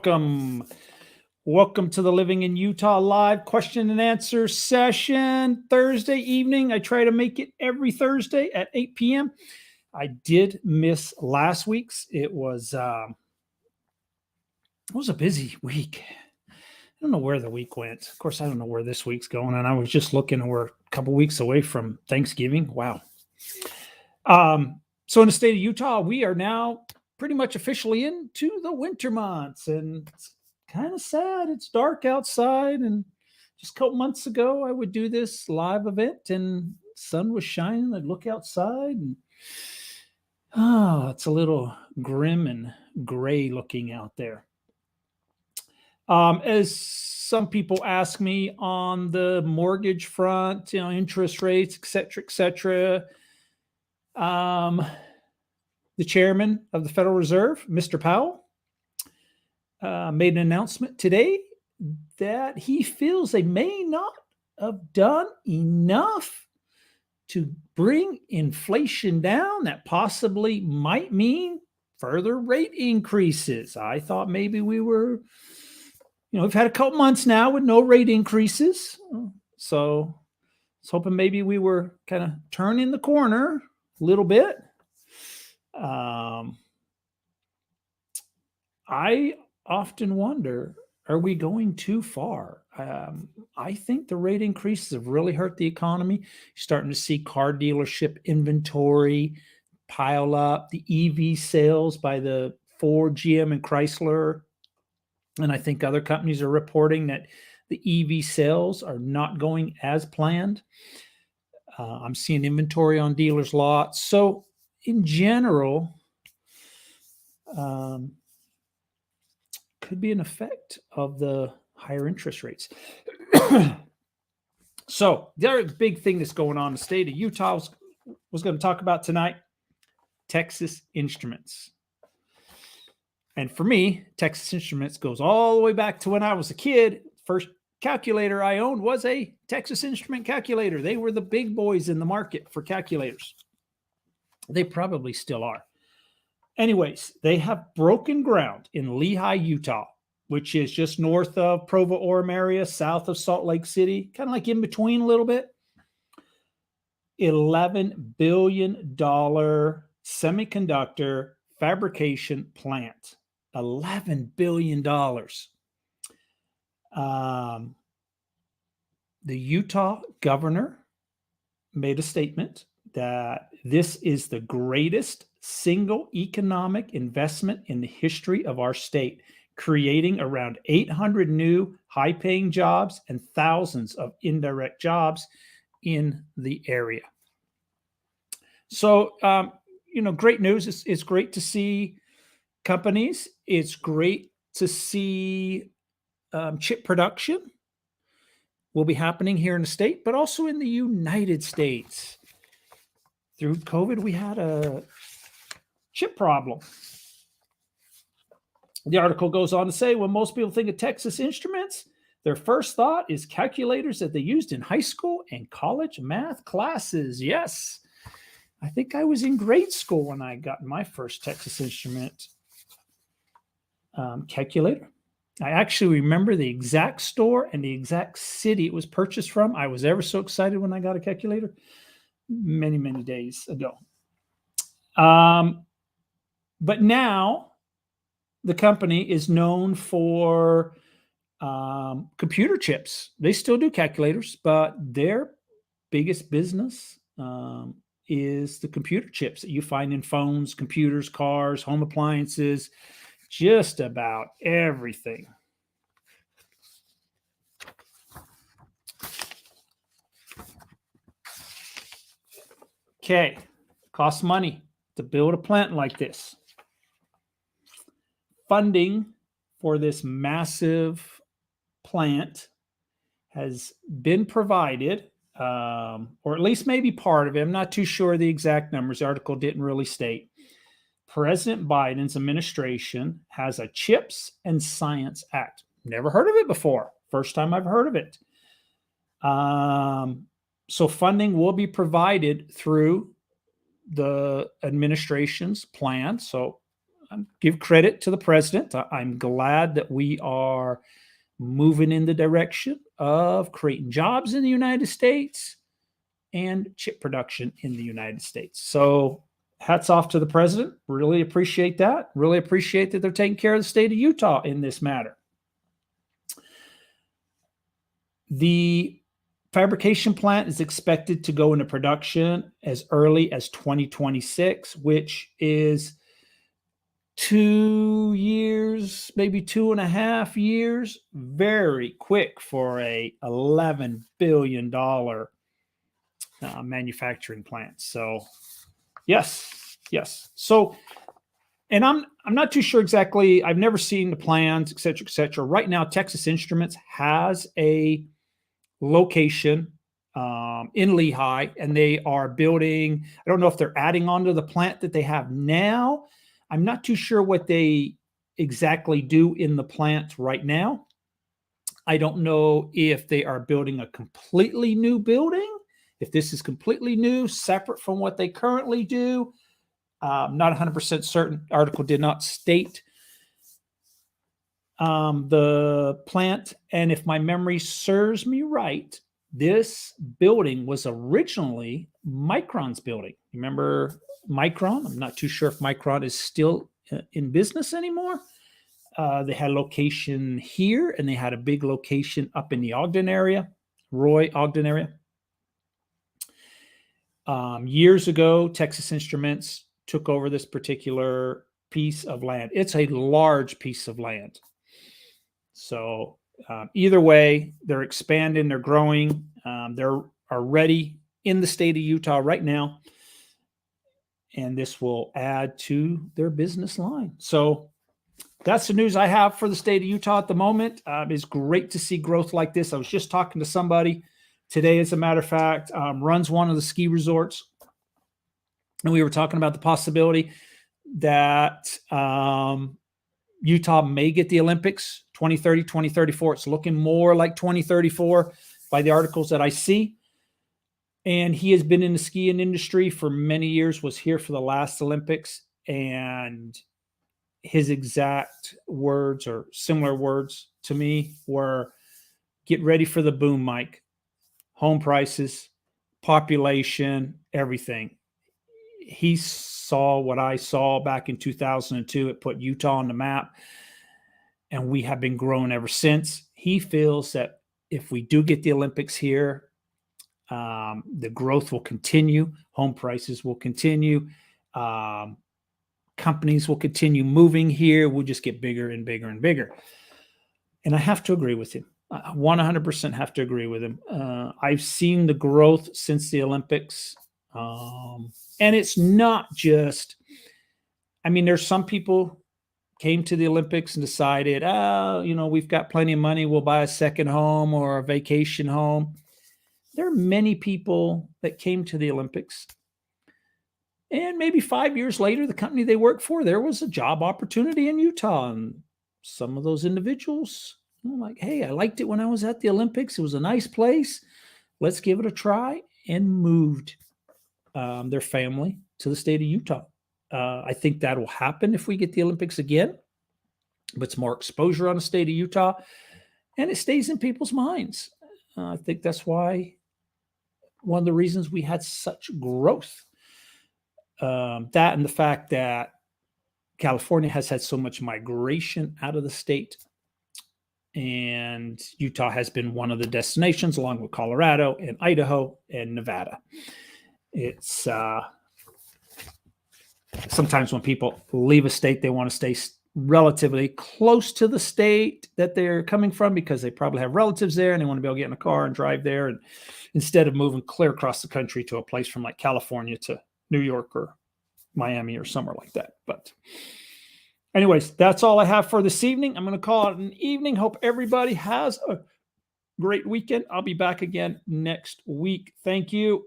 Welcome to the Living in Utah live question and answer session Thursday evening. I try to make it every Thursday at 8 p.m. I did miss last week's. It was a busy week. I don't know where the week went. Of course, I don't know where this week's going. And I was just looking, and we're a couple weeks away from Thanksgiving. Wow. So in the state of Utah, we are now pretty much officially into the winter months, and it's kind of sad. It's dark outside, and just a couple months ago, I would do this live event, and sun was shining. I'd look outside, and it's a little grim and gray looking out there. As some people ask me on the mortgage front, interest rates, et cetera, et cetera. The chairman of the Federal Reserve, Mr. Powell, made an announcement today that he feels they may not have done enough to bring inflation down. That possibly might mean further rate increases. I thought maybe we were, we've had a couple months now with no rate increases. So I was hoping maybe we were kind of turning the corner a little bit. I often wonder, are we going too far? I think the rate increases have really hurt the economy. You're starting to see car dealership inventory pile up, the EV sales by the Ford, GM, and Chrysler. And I think other companies are reporting that the EV sales are not going as planned. I'm seeing inventory on dealers' lots. So in general, could be an effect of the higher interest rates. So the other big thing that's going on in the state of Utah was going to talk about tonight, Texas Instruments. And for me, Texas Instruments goes all the way back to when I was a kid. First calculator I owned was a Texas Instrument calculator. They were the big boys in the market for calculators. They probably still are. Anyways, they have broken ground in Lehi, Utah, which is just north of Provo-Orem area, south of Salt Lake City, kind of like in between a little bit. $11 billion semiconductor fabrication plant. $11 billion. The Utah governor made a statement that this is the greatest single economic investment in the history of our state, creating around 800 new high-paying jobs and thousands of indirect jobs in the area. So, great news. It's great to see companies. It's great to see chip production will be happening here in the state, but also in the United States. Through COVID, we had a chip problem. The article goes on to say, when most people think of Texas Instruments, their first thought is calculators that they used in high school and college math classes. Yes, I think I was in grade school when I got my first Texas Instrument calculator. I actually remember the exact store and the exact city it was purchased from. I was ever so excited when I got a calculator many, many days ago. But now the company is known for computer chips. They still do calculators, but their biggest business is the computer chips that you find in phones, computers, cars, home appliances, just about everything. Okay, costs money to build a plant like this. Funding for this massive plant has been provided, or at least maybe part of it. I'm not too sure the exact numbers. The article didn't really state. President Biden's administration has a CHIPS and Science Act. Never heard of it before. First time I've heard of it. So funding will be provided through the administration's plan. So give credit to the president. I'm glad that we are moving in the direction of creating jobs in the United States and chip production in the United States. So hats off to the president. Really appreciate that. Really appreciate that they're taking care of the state of Utah in this matter. The fabrication plant is expected to go into production as early as 2026, which is 2 years, maybe 2.5 years. Very quick for a $11 billion manufacturing plant. So yes. So, and I'm not too sure exactly. I've never seen the plans, et cetera, et cetera. Right now, Texas Instruments has a location in Lehigh, and they are building. I don't know if they're adding on to the plant that they have now. I'm not too sure what they exactly do in the plant right now. I don't know if they are building a completely new building, if this is completely new, separate from what they currently do. Not 100% certain. The article did not state the plant. And if my memory serves me right, this building was originally Micron's building. Remember Micron? I'm not too sure if Micron is still in business anymore. They had a location here, and they had a big location up in the Ogden area, Roy, Ogden area. Years ago, Texas Instruments took over this particular piece of land. It's a large piece of land. So either way, they're expanding, they're growing. They're already in the state of Utah right now. And this will add to their business line. So that's the news I have for the state of Utah at the moment. It's great to see growth like this. I was just talking to somebody today, as a matter of fact, runs one of the ski resorts. And we were talking about the possibility that Utah may get the Olympics 2030, 2034. It's looking more like 2034 by the articles that I see. And he has been in the skiing industry for many years, was here for the last Olympics. And his exact words or similar words to me were, get ready for the boom, Mike. Home prices, population, everything. He saw what I saw back in 2002. It put Utah on the map, and we have been growing ever since. He feels that if we do get the Olympics here, the growth will continue. Home prices will continue. Companies will continue moving here. We'll just get bigger and bigger and bigger. And I have to agree with him. I 100% have to agree with him. I've seen the growth since the Olympics. And it's not just, I mean, there's some people came to the Olympics and decided, we've got plenty of money. We'll buy a second home or a vacation home. There are many people that came to the Olympics, and maybe 5 years later, the company they worked for, there was a job opportunity in Utah. And some of those individuals were like, hey, I liked it when I was at the Olympics. It was a nice place. Let's give it a try, and moved their family to the state of Utah. I think that will happen if we get the Olympics again, but it's more exposure on the state of Utah, and it stays in people's minds. I think that's why one of the reasons we had such growth, that and the fact that California has had so much migration out of the state, and Utah has been one of the destinations along with Colorado and Idaho and Nevada. It's sometimes when people leave a state, they want to stay relatively close to the state that they're coming from because they probably have relatives there and they want to be able to get in a car and drive there, and instead of moving clear across the country to a place from like California to New York or Miami or somewhere like that. But anyways, that's all I have for this evening. I'm going to call it an evening. Hope everybody has a great weekend. I'll be back again next week. Thank you.